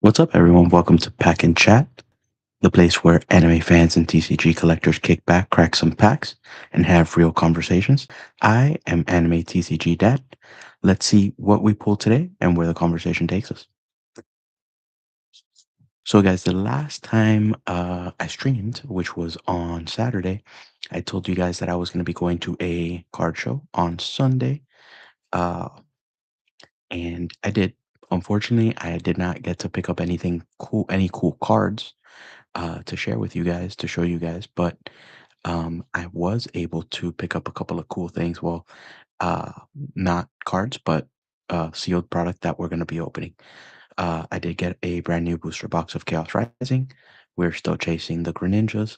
What's up, everyone? Welcome to Pack and Chat, the place where anime fans and TCG collectors kick back, crack some packs, and have real conversations. I am Anime TCG Dad. Let's see what we pull today and where the conversation takes us. So, guys, the last time I streamed, which was on Saturday, I told you guys that I was going to be going to a card show on Sunday, uh, and I did. Unfortunately, I did not get to pick up anything cool, any cool cards to share with you guys, to show you guys. But I was able to pick up a couple of cool things. Well, uh, not cards, but sealed product that we're going to be opening. I did get a brand new booster box of Chaos Rising. We're still chasing the Greninjas,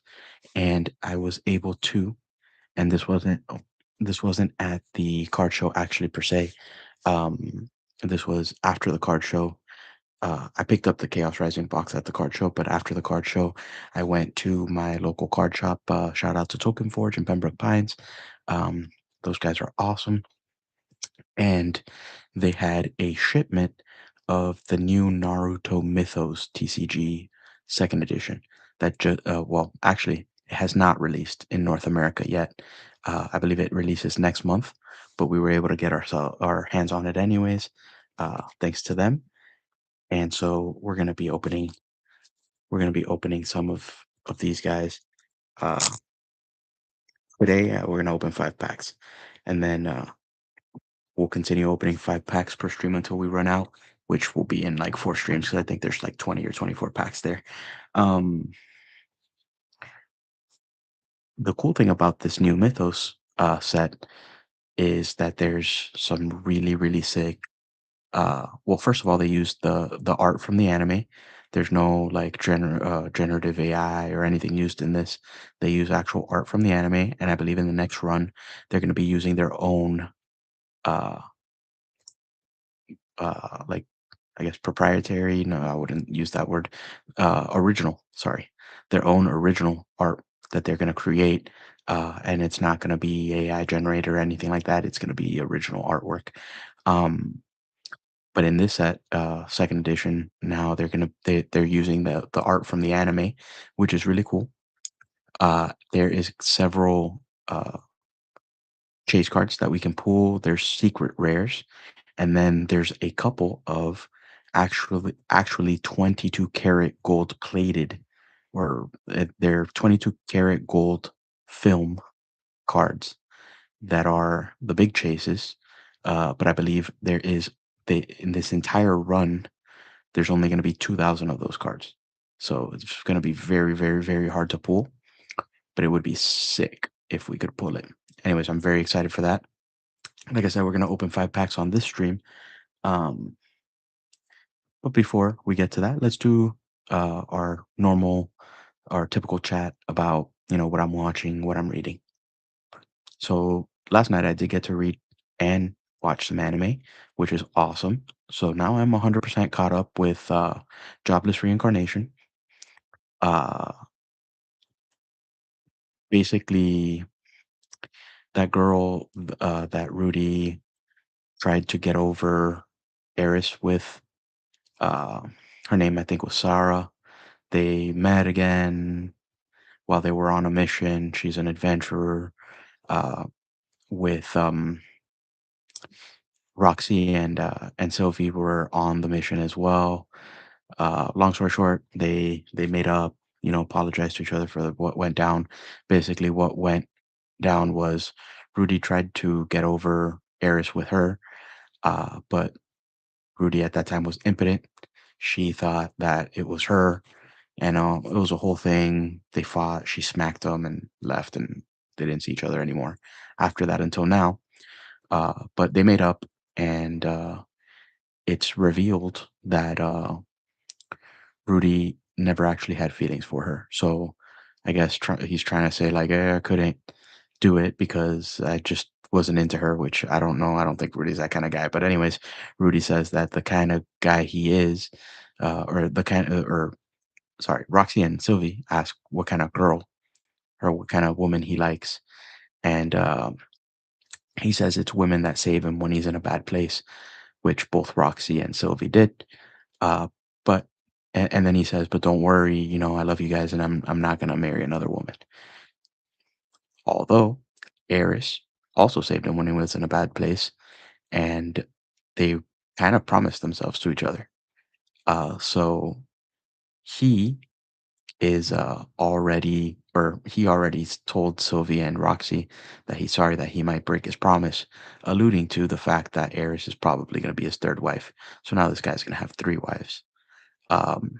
and I was able to. And this wasn't at the card show actually per se. Um, this was after the card show. I picked up the Chaos Rising box at the card show, but after the card show, I went to my local card shop. Shout out to Token Forge in Pembroke Pines. Um, those guys are awesome. And they had a shipment of the new Naruto Mythos TCG second edition that well, actually, it has not released in North America yet. I believe it releases next month, but we were able to get our hands on it anyways, thanks to them. And so we're gonna be opening some of these guys uh, today. We're gonna open 5 packs, and then we'll continue opening 5 packs per stream until we run out, which will be in like 4 streams because I think there's like 20 or 24 packs there. Um, the cool thing about this new Mythos set is that there's some really sick. Well, first of all, they use the art from the anime. There's no like generative AI or anything used in this. They use actual art from the anime, and I believe in the next run they're going to be using their own uh like, I guess, proprietary. No, I wouldn't use that word. Original, sorry, their own original art that they're going to create. And it's not going to be AI generated or anything like that. It's going to be original artwork. Um, but in this set, second edition, now they're using the art from the anime, which is really cool. There is several chase cards that we can pull. There's secret rares, and then there's a couple of actually 22 karat gold plated, or they're 22 karat gold film cards that are the big chases. But I believe there is they in this entire run there's only going to be 2,000 of those cards. So it's going to be very hard to pull, but it would be sick if we could pull it. Anyways, I'm very excited for that. Like I said, we're going to open 5 packs on this stream. Um, but before we get to that, let's do our typical chat about, what I'm watching, what I'm reading. So last night I did get to read and watch some anime, which is awesome. So now I'm 100% caught up with Jobless Reincarnation. Uh, Basically, that girl that Rudy tried to get over Eris with, uh, her name I think was Sarah. They met again while they were on a mission. She's an adventurer uh, with Roxy and Sylvie were on the mission as well. Long story short, they made up, apologized to each other for what went down. Basically, what went down was Rudy tried to get over Eris with her, but Rudy at that time was impotent. She thought that it was her, and it was a whole thing. They fought. She smacked him and left, and they didn't see each other anymore after that until now. But they made up, and it's revealed that Rudy never actually had feelings for her. So I guess he's trying to say like, I couldn't do it because I just wasn't into her, which I don't know. I don't think Rudy's that kind of guy. But anyways, Rudy says that the kind of guy he is, or the kind of, or sorry, Roxy and Sylvie ask what kind of girl or what kind of woman he likes, and he says it's women that save him when he's in a bad place, which both Roxy and Sylvie did. Uh, but And then he says, "But don't worry, I love you guys, and I'm not gonna marry another woman." Although Eris also saved him when he was in a bad place, and they kind of promised themselves to each other. So he is already, or he already told Sylvia and Roxy that he's sorry that he might break his promise, alluding to the fact that Eris is probably going to be his third wife. So now this guy's going to have three wives. Um,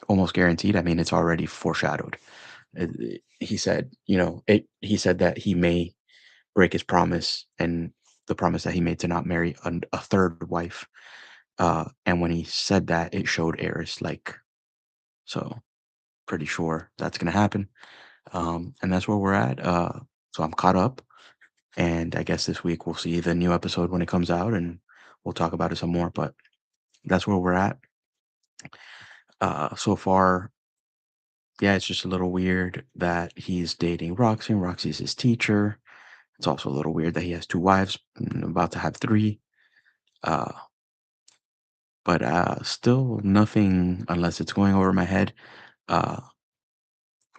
Almost guaranteed. I mean, it's already foreshadowed. He said, he said that he may break his promise and the promise that he made to not marry a third wife. And when he said that, it showed Eris, like, so pretty sure that's going to happen. And that's where we're at. So I'm caught up, and I guess this week we'll see the new episode when it comes out, and we'll talk about it some more. But that's where we're at. So far, yeah, it's just a little weird that he's dating Roxy, and Roxy's his teacher. It's also a little weird that he has two wives, about to have three. Uh, but still nothing, unless it's going over my head, uh,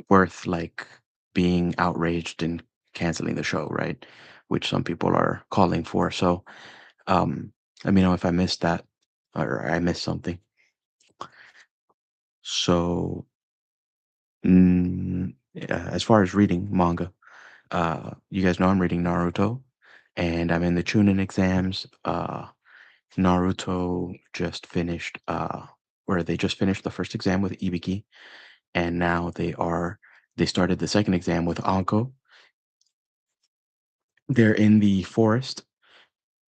worth like being outraged and canceling the show, right? Which some people are calling for. So let me know if I missed that or I missed something. So, as far as reading manga, you guys know I'm reading Naruto, and I'm in the Chunin exams. Naruto just finished, where they just finished the first exam with Ibiki, and now they started the second exam with Anko. They're in the forest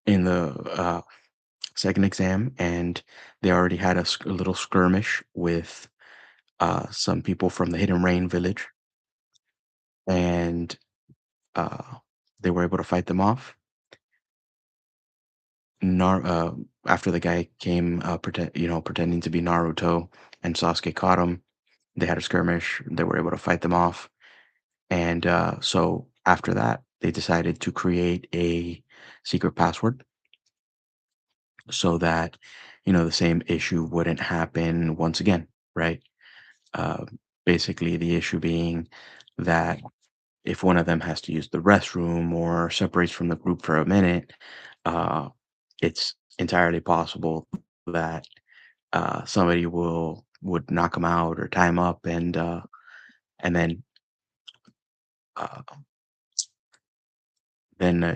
in the second exam, and they already had a little skirmish with some people from the Hidden Rain village, and uh, they were able to fight them off. After the guy came, pretending to be Naruto, and Sasuke caught him. They had a skirmish. They were able to fight them off, and so after that, they decided to create a secret password so that the same issue wouldn't happen once again, right? Uh, Basically, the issue being that if one of them has to use the restroom or separates from the group for a minute, uh, it's entirely possible that somebody would knock them out or tie them up, and uh, then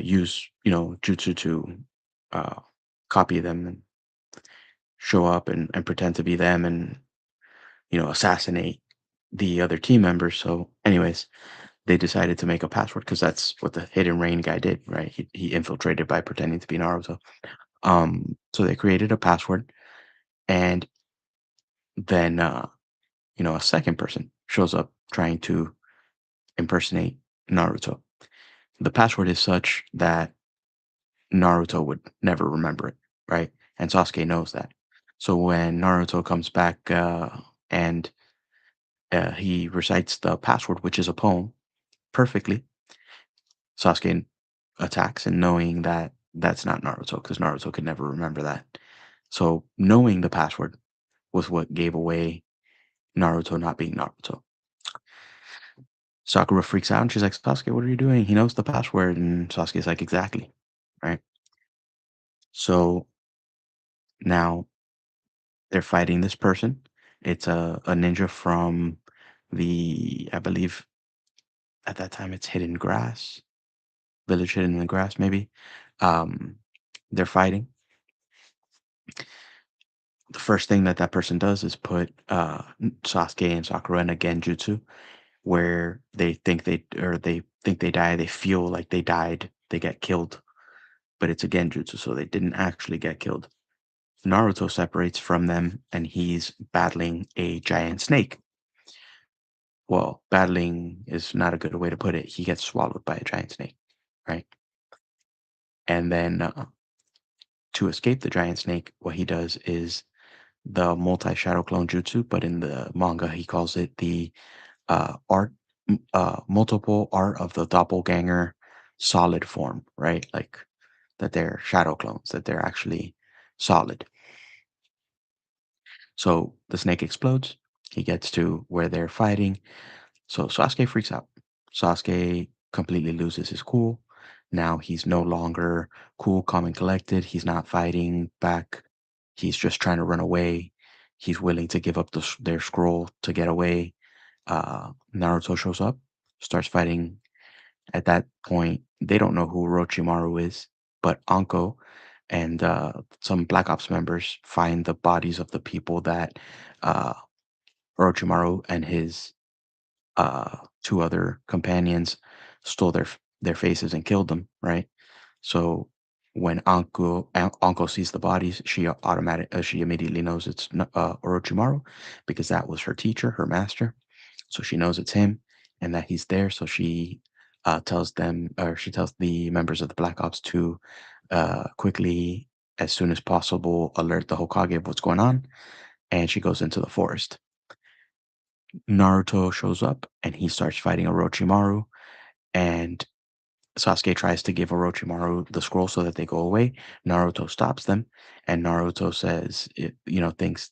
use jutsu to uh, copy them and show up and pretend to be them and assassinate the other team members. So, anyways, they decided to make a password because that's what the Hidden Rain guy did, right? He infiltrated by pretending to be Naruto. So they created a password, and then a second person shows up trying to impersonate Naruto. The password is such that Naruto would never remember it, right? And Sasuke knows that. So when Naruto comes back and he recites the password, which is a poem, perfectly, Sasuke attacks, and knowing that that's not Naruto, because Naruto could never remember that. So knowing the password was what gave away Naruto not being Naruto. Sakura freaks out and she's like, Sasuke, what are you doing? He knows the password. And Sasuke's like, exactly. Right. So now they're fighting this person. It's a ninja from I believe at that time it's Hidden Grass, Village Hidden in the Grass, maybe. Um, they're fighting. The first thing that person does is put Sasuke and Sakura in a genjutsu where they think they die. They feel like they died. They get killed, but it's a genjutsu, so they didn't actually get killed. Naruto separates from them, and he's battling a giant snake. Well, battling is not a good way to put it. He gets swallowed by a giant snake, right? And then to escape the giant snake, what he does is the multi shadow clone jutsu, but in the manga he calls it the multiple art of the doppelganger solid form, right? Like that they're shadow clones, that they're actually solid. So the snake explodes. He gets to where they're fighting. So Sasuke freaks out. Sasuke completely loses his cool. Now he's no longer cool, calm, and collected. He's not fighting back. He's just trying to run away. He's willing to give up their scroll to get away. Naruto shows up, starts fighting. At that point, they don't know who Orochimaru is, but Anko and some Black Ops members find the bodies of the people that uh, Orochimaru and his two other companions stole their faces and killed them. Right. So when Anko sees the bodies, she immediately knows it's Orochimaru because that was her teacher, her master. So she knows it's him and that he's there. So she tells them, or she tells the members of the Black Ops to quickly, as soon as possible, alert the Hokage of what's going on. And she goes into the forest. Naruto shows up and he starts fighting Orochimaru. And Sasuke tries to give Orochimaru the scroll so that they go away. Naruto stops them, and Naruto says,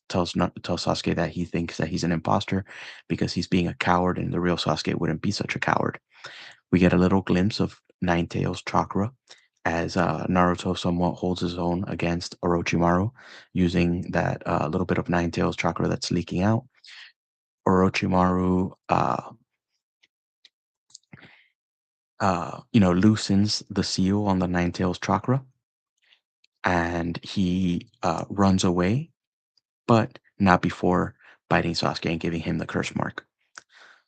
tells Sasuke that he thinks that he's an imposter because he's being a coward, and the real Sasuke wouldn't be such a coward. We get a little glimpse of Nine Tails chakra as Naruto somewhat holds his own against Orochimaru, using that little bit of Nine Tails chakra that's leaking out. Orochimaru loosens the seal on the Nine Tails chakra, and he runs away, but not before biting Sasuke and giving him the curse mark.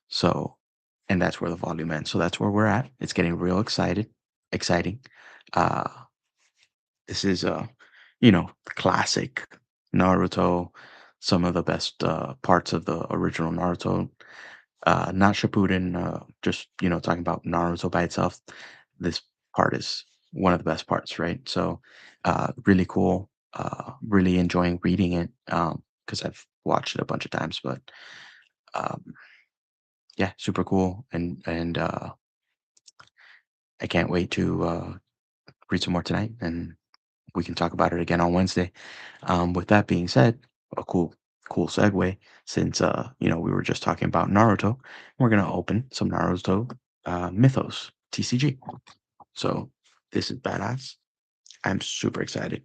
So, and that's where the volume ends. So that's where we're at. It's getting real exciting. Uh, this is classic Naruto. Some of the best parts of the original Naruto. Not Shippuden, just talking about Naruto by itself. This part is one of the best parts, right? So, really cool. Really enjoying reading it because I've watched it a bunch of times. But um, yeah, super cool, and I can't wait to read some more tonight, and we can talk about it again on Wednesday. With that being said, a cool segue since we were just talking about Naruto. We're gonna open some Naruto Mythos TCG. So this is badass. I'm super excited.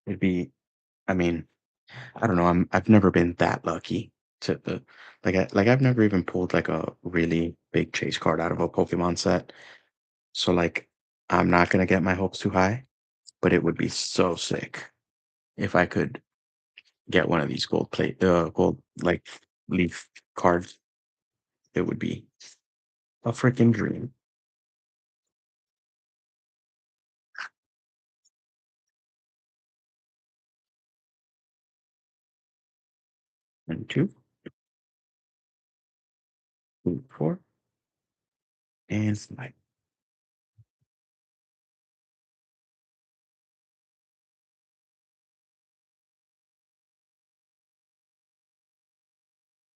It'd be, I mean, I don't know. I've never been that lucky to the I've never even pulled like a really big chase card out of a Pokemon set. So like I'm not gonna get my hopes too high, but it would be so sick if I could get one of these gold like leaf cards. It would be a freaking dream. And two, three, four, and five.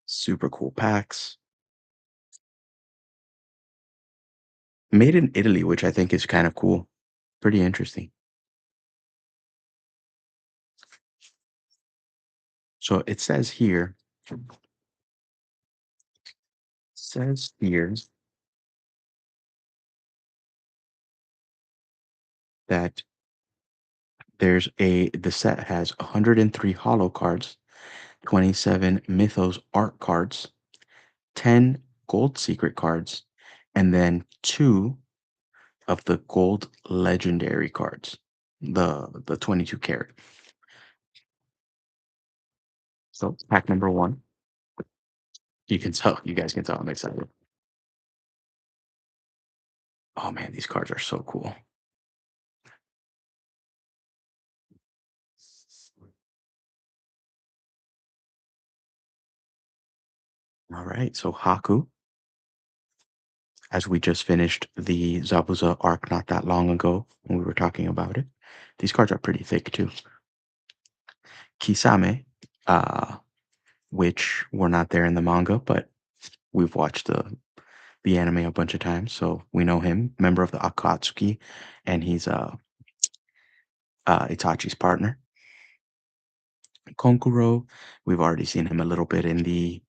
Super cool packs. Made in Italy, which I think is kind of cool. Pretty interesting. So it says here that the set has 103 holo cards, 27 Mythos art cards, 10 gold secret cards, and then two of the gold legendary cards, the 22 karat. So pack number one, you guys can tell I'm excited. Oh man, these cards are so cool. All right, so Haku, as we just finished the Zabuza arc not that long ago when we were talking about it. These cards are pretty thick too. Kisame, uh, which were not there in the manga, but we've watched the anime a bunch of times, so we know him, member of the Akatsuki, and he's Itachi's partner. Konkuro, we've already seen him a little bit in the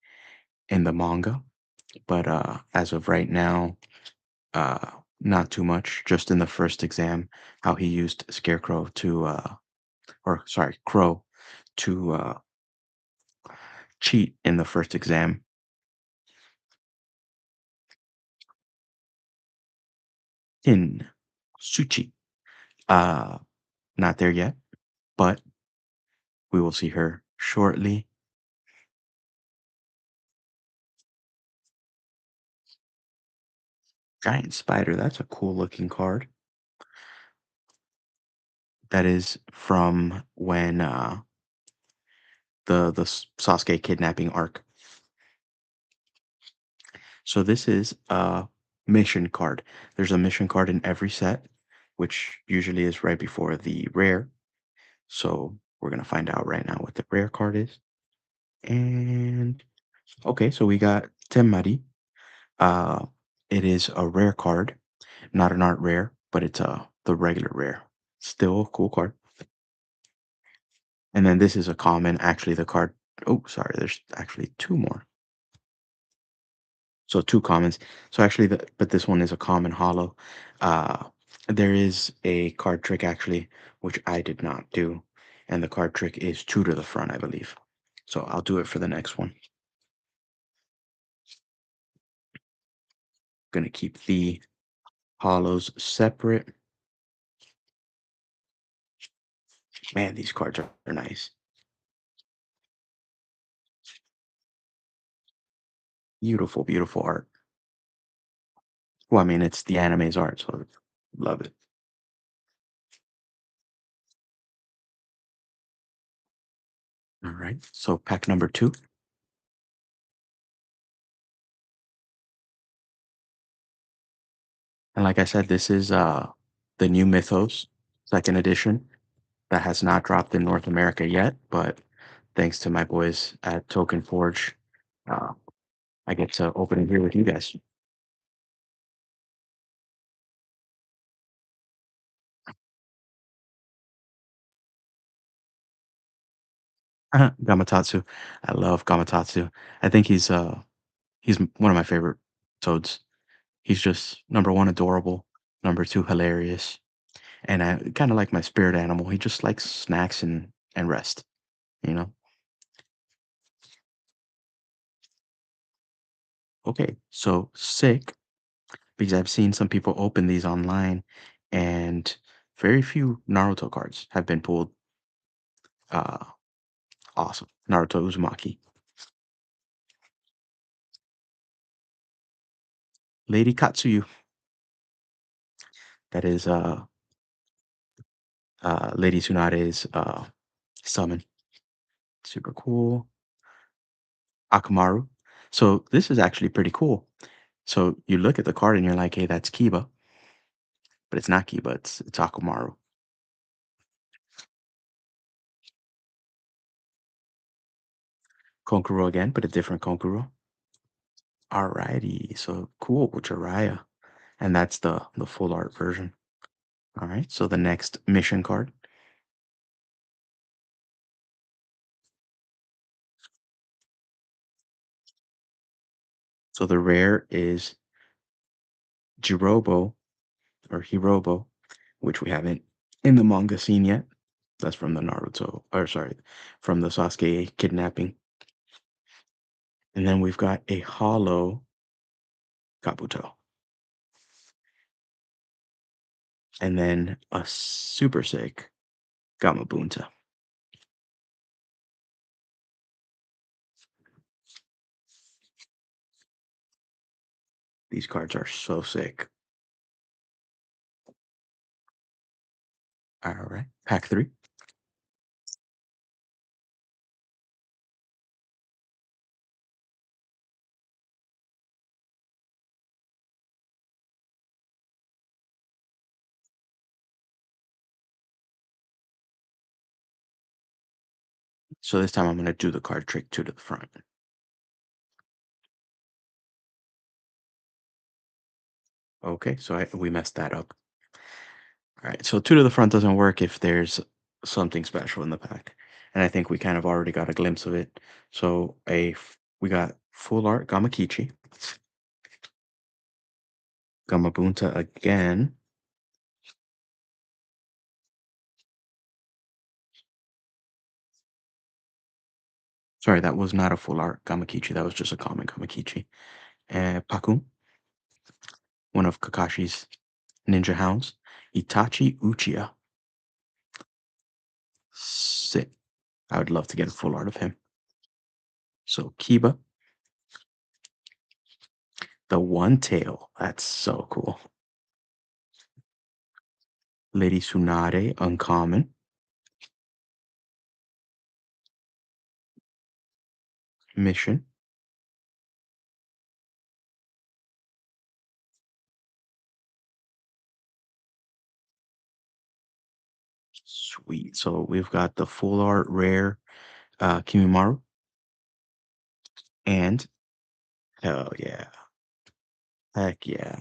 manga, but as of right now, uh, not too much. Just in the first exam, how he used Scarecrow to, or sorry, Crow to cheat in the first exam. In Suchi, uh, not there yet, but we will see her shortly. Giant Spider, that's a cool looking card. That is from when the Sasuke kidnapping arc. So this is a mission card. There's a mission card in every set, which usually is right before the rare. So we're gonna find out right now what the rare card is. And okay, so we got Temari. Uh, it is a rare card, not an art rare, but it's the regular rare. Still a cool card. And then this is a common. Actually, the card. Oh, sorry. There's actually two more. So two commons. So actually, but this one is a common hollow. There is a card trick actually, which I did not do, and the card trick is two to the front, I believe. So I'll do it for the next one. Gonna keep the hollows separate. Man, these cards are nice. Beautiful, beautiful art. Well, I mean, it's the anime's art, so love it. All right. So pack number two. And like I said, this is the new Mythos second edition that has not dropped in North America yet, but thanks to my boys at Token Forge, uh, I get to open it here with you guys. Gamatatsu. I love Gamatatsu. I think he's one of my favorite toads. He's just number one adorable, number two hilarious, and I kind of like my spirit animal. He just likes snacks and rest, you know. Okay, so sick because I've seen some people open these online, and very few Naruto cards have been pulled. Uh, awesome, Naruto Uzumaki, Lady Katsuyu. That is Lady Tsunade's summon. Super cool. Akamaru. So this is actually pretty cool. So you look at the card and you're like, hey, that's Kiba, but it's not Kiba. It's Akamaru. Konkuro again, but a different Konkuro. Alrighty, so cool with Jiraiya. And that's the full art version. All right, so the next mission card. So the rare is Jirobo or Hirobo, which we haven't in the manga seen yet. That's from the Naruto, or sorry, from the Sasuke kidnapping. And then we've got a hollow Kabuto. And then a super sick Gamabunta. These cards are so sick. All right, pack three. So this time I'm gonna do the card trick two to the front. Okay, so we messed that up. All right, so two to the front doesn't work if there's something special in the pack, and I think we kind of already got a glimpse of it. So we got full art Gamakichi, Gamabunta again. Sorry, that was not a full art Gamakichi. That was just a common Gamakichi. Pakun, one of Kakashi's ninja hounds. Itachi Uchiha. Sick. I would love to get a full art of him. So Kiba, the one tail. That's so cool. Lady Tsunade, uncommon. Mission. Sweet. So we've got the full art rare Kimimaru. And hell yeah. Heck yeah.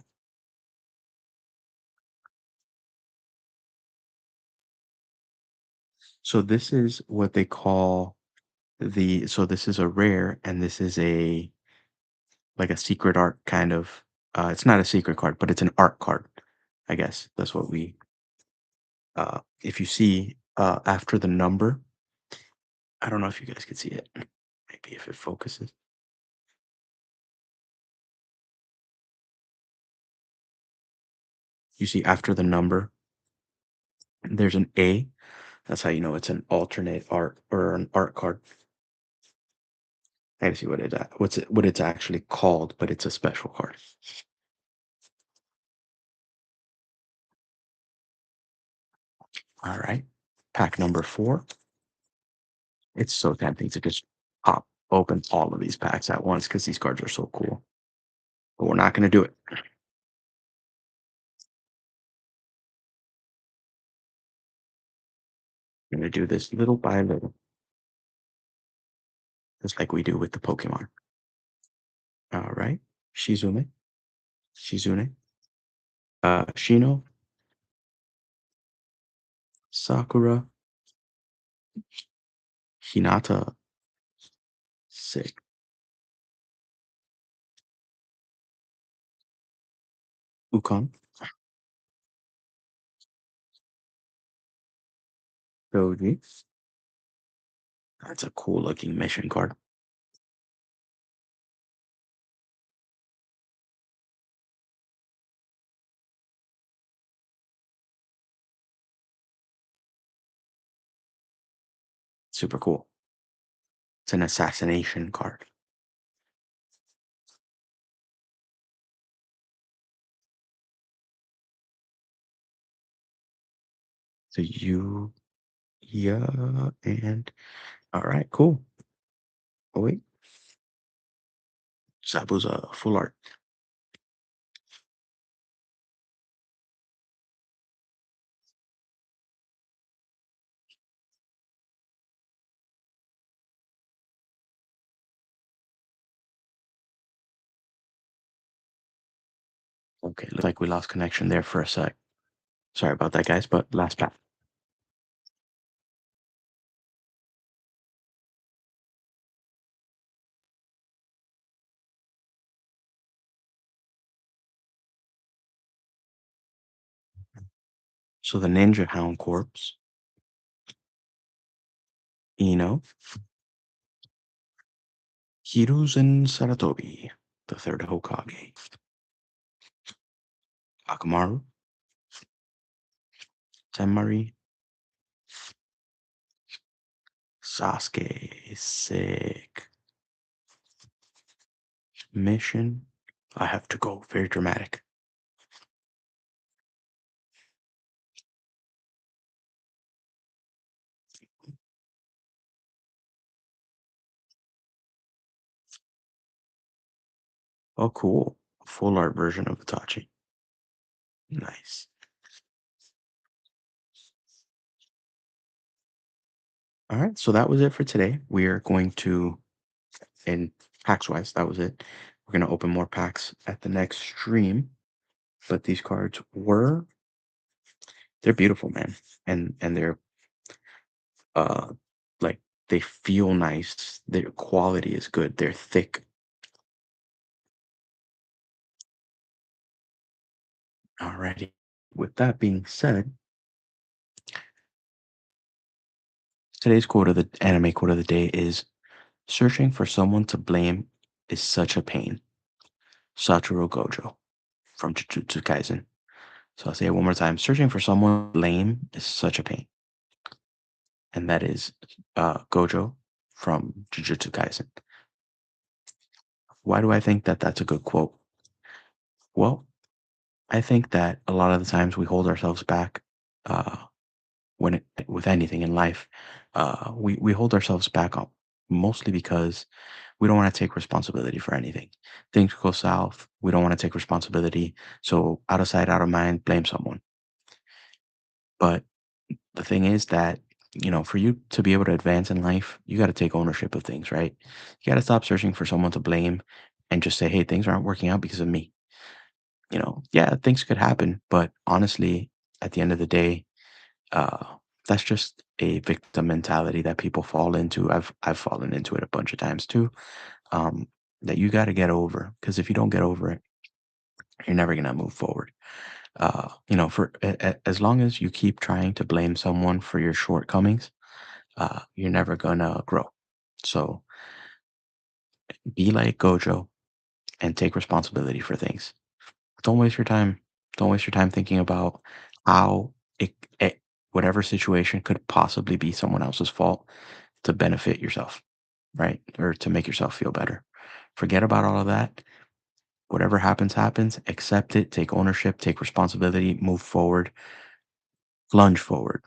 So this is what they call so this is a rare and this is a like a secret art kind of it's not a secret card, but it's an art card. I guess that's what we if you see after the number, I don't know if you guys can see it. Maybe if it focuses. You see after the number, there's an A. That's how you know it's an alternate art or an art card. I gotta see what it's actually called, but it's a special card. All right. Pack number four. It's so tempting to just pop open all of these packs at once because these cards are so cool. But we're not gonna do it. We're gonna do this little by little, just like we do with the Pokemon. All right. Shizume, Shizune, Shino, Sakura, Hinata, sick. Ukon, Doji. That's a cool looking mission card. Super cool. It's an assassination card. So you, yeah, and all right, cool. Oh wait, Sabu's a full art. Okay, looks like we lost connection there for a sec. Sorry about that, guys, but last pack. So the Ninja Hound Corpse, Ino, Hiruzen Saratobi, the third Hokage, Akamaru, Temari, Sasuke, sick. Mission, I have to go. Very dramatic. Oh, cool. Full art version of Itachi. Nice. All right, so that was it for today. We are going to, in packs wise, that was it. We're going to open more packs at the next stream, but these cards were, they're beautiful, man. And they're uh like they feel nice. Their quality is good. They're thick. Alrighty. With that being said, today's quote of the anime quote of the day is searching for someone to blame is such a pain. Satoru Gojo from Jujutsu Kaisen. So I'll say it one more time. Searching for someone to blame is such a pain. And that is Gojo from Jujutsu Kaisen. Why do I think that that's a good quote? Well, I think that a lot of the times we hold ourselves back uh, with anything in life. We hold ourselves back on mostly because we don't want to take responsibility for anything. Things go south. We don't want to take responsibility. So out of sight, out of mind, blame someone. But the thing is that, for you to be able to advance in life, you got to take ownership of things, right? You got to stop searching for someone to blame and just say, hey, things aren't working out because of me. Yeah, things could happen. But honestly, at the end of the day, uh, that's just a victim mentality that people fall into. I've fallen into it a bunch of times too. Um, that you got to get over because if you don't get over it, you're never gonna move forward. For as long as you keep trying to blame someone for your shortcomings, you're never gonna grow. So be like Gojo and take responsibility for things. Don't waste your time. Don't waste your time thinking about how it whatever situation could possibly be someone else's fault to benefit yourself, right? Or to make yourself feel better. Forget about all of that. Whatever happens, happens. Accept it. Take ownership. Take responsibility. Move forward. Plunge forward.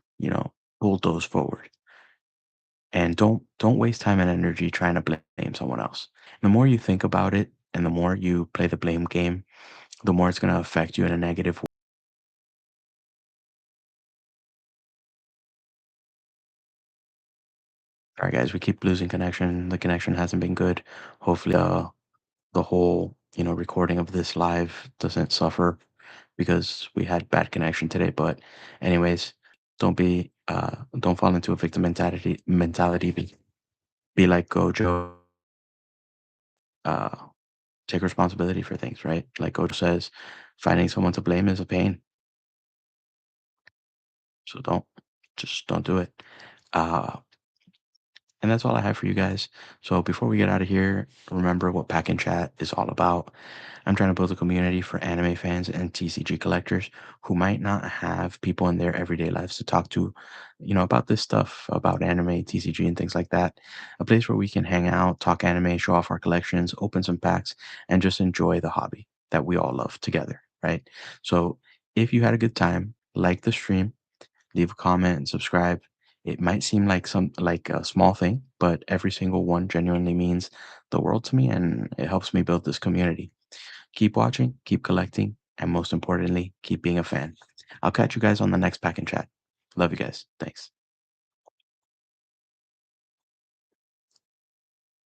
Bulldoze forward. And don't waste time and energy trying to blame someone else. The more you think about it, and the more you play the blame game, the more it's going to affect you in a negative way. All right, guys, we keep losing connection. The connection hasn't been good. Hopefully, the whole recording of this live doesn't suffer because we had bad connection today. But anyways, don't fall into a victim mentality. Be like Gojo. Uh, take responsibility for things, right? Like Gojo says, finding someone to blame is a pain. So don't do it. Uh, and that's all I have for you guys. So before we get out of here, remember what Pack and Chat is all about. I'm trying to build a community for anime fans and TCG collectors who might not have people in their everyday lives to talk to, about this stuff, about anime, TCG, and things like that. A place where we can hang out, talk anime, show off our collections, open some packs, and just enjoy the hobby that we all love together, right? So if you had a good time, like the stream, leave a comment and subscribe. It might seem like a small thing, but every single one genuinely means the world to me and it helps me build this community. Keep watching, keep collecting, and most importantly, keep being a fan. I'll catch you guys on the next pack and chat. Love you guys. Thanks.